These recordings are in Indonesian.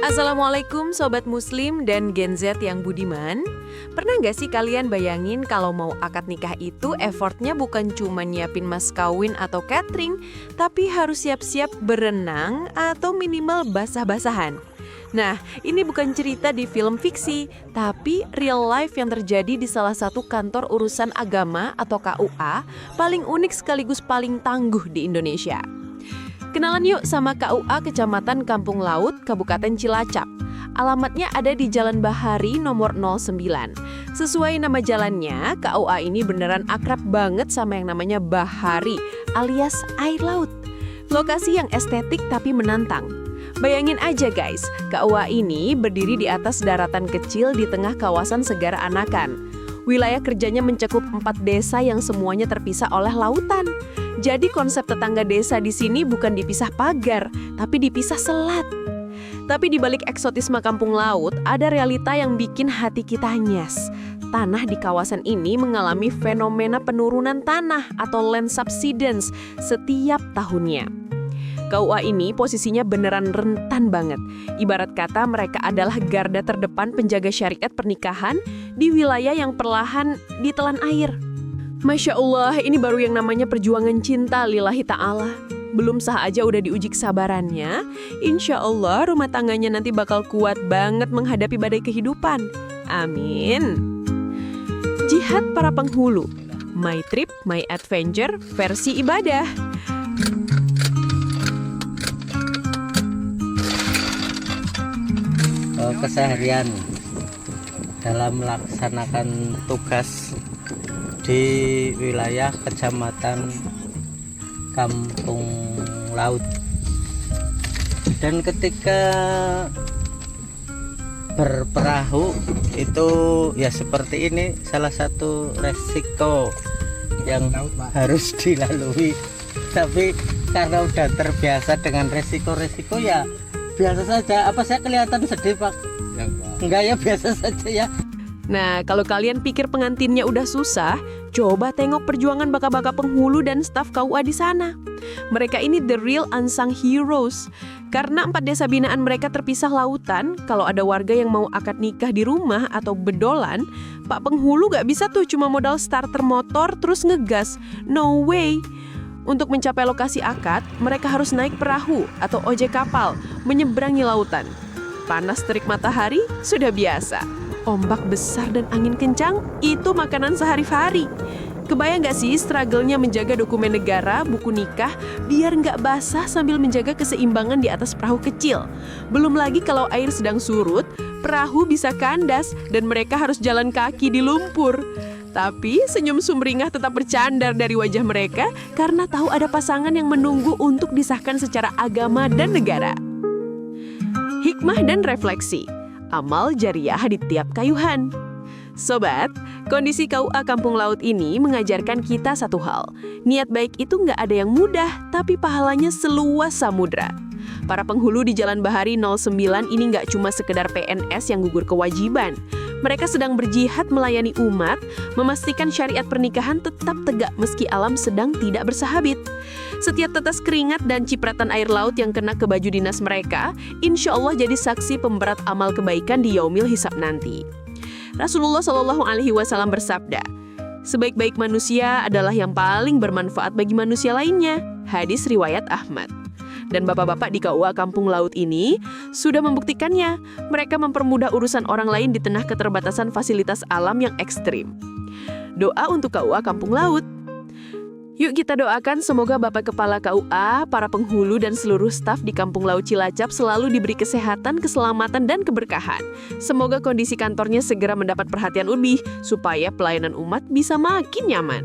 Assalamualaikum Sobat Muslim dan Gen Z yang budiman. Pernah nggak sih kalian bayangin kalau mau akad nikah itu effortnya bukan cuma nyiapin mas kawin atau catering, tapi harus siap-siap berenang atau minimal basah-basahan. Nah, ini bukan cerita di film fiksi, tapi real life yang terjadi di salah satu kantor urusan agama atau KUA paling unik sekaligus paling tangguh di Indonesia. Kenalan yuk sama KUA Kecamatan Kampung Laut, Kabupaten Cilacap. Alamatnya ada di Jalan Bahari nomor 09. Sesuai nama jalannya, KUA ini beneran akrab banget sama yang namanya Bahari, alias air laut. Lokasi yang estetik tapi menantang. Bayangin aja guys, KUA ini berdiri di atas daratan kecil di tengah kawasan Segara Anakan. Wilayah kerjanya mencakup 4 desa yang semuanya terpisah oleh lautan. Jadi konsep tetangga desa di sini bukan dipisah pagar, tapi dipisah selat. Tapi di balik eksotisme kampung laut, ada realita yang bikin hati kita nyes. Tanah di kawasan ini mengalami fenomena penurunan tanah atau land subsidence setiap tahunnya. KUA ini posisinya beneran rentan banget. Ibarat kata mereka adalah garda terdepan penjaga syariat pernikahan di wilayah yang perlahan ditelan air. Masya Allah, ini baru yang namanya perjuangan cinta lillahi ta'ala. Belum sah aja udah diuji kesabarannya. Insya Allah rumah tangganya nanti bakal kuat banget menghadapi badai kehidupan. Amin. Jihad para penghulu. My Trip, My Adventure versi ibadah. Keseharian dalam melaksanakan tugas di wilayah Kecamatan Kampung Laut. Dan ketika berperahu itu ya seperti ini, salah satu resiko yang harus dilalui. Tapi karena udah terbiasa dengan resiko-resiko ya biasa saja. Apa saya kelihatan sedih Pak? Enggak ya, biasa saja ya. Nah, kalau kalian pikir pengantinnya udah susah, coba tengok perjuangan baka-baka penghulu dan staf KUA di sana. Mereka ini the real unsung heroes. Karena 4 desa binaan mereka terpisah lautan, kalau ada warga yang mau akad nikah di rumah atau bedolan, Pak Penghulu gak bisa tuh cuma modal starter motor terus ngegas. No way! Untuk mencapai lokasi akad, mereka harus naik perahu atau ojek kapal, menyeberangi lautan. Panas terik matahari sudah biasa. Ombak besar dan angin kencang, itu makanan sehari-hari. Kebayang gak sih struggle-nya menjaga dokumen negara, buku nikah, biar nggak basah sambil menjaga keseimbangan di atas perahu kecil. Belum lagi kalau air sedang surut, perahu bisa kandas dan mereka harus jalan kaki di lumpur. Tapi senyum sumringah tetap bercandar dari wajah mereka karena tahu ada pasangan yang menunggu untuk disahkan secara agama dan negara. Hikmah dan refleksi. Amal jariah di tiap kayuhan. Sobat, kondisi KUA Kampung Laut ini mengajarkan kita satu hal. Niat baik itu nggak ada yang mudah, tapi pahalanya seluas samudra. Para penghulu di Jalan Bahari 09 ini nggak cuma sekedar PNS yang gugur kewajiban. Mereka sedang berjihad melayani umat, memastikan syariat pernikahan tetap tegak meski alam sedang tidak bersahabat. Setiap tetes keringat dan cipratan air laut yang kena ke baju dinas mereka, insya Allah jadi saksi pemberat amal kebaikan di yaumil hisab nanti. Rasulullah SAW bersabda, sebaik-baik manusia adalah yang paling bermanfaat bagi manusia lainnya. Hadis riwayat Ahmad. Dan bapak-bapak di KUA Kampung Laut ini sudah membuktikannya. Mereka mempermudah urusan orang lain di tengah keterbatasan fasilitas alam yang ekstrim. Doa untuk KUA Kampung Laut. Yuk kita doakan semoga Bapak Kepala KUA, para penghulu dan seluruh staf di Kampung Laut Cilacap selalu diberi kesehatan, keselamatan, dan keberkahan. Semoga kondisi kantornya segera mendapat perhatian lebih supaya pelayanan umat bisa makin nyaman.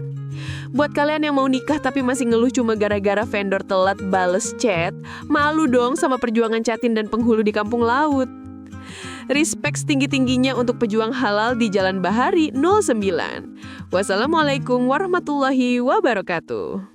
Buat kalian yang mau nikah tapi masih ngeluh cuma gara-gara vendor telat bales chat, malu dong sama perjuangan Catin dan penghulu di Kampung Laut. Respect setinggi-tingginya untuk pejuang halal di Jalan Bahari 09. Wassalamualaikum warahmatullahi wabarakatuh.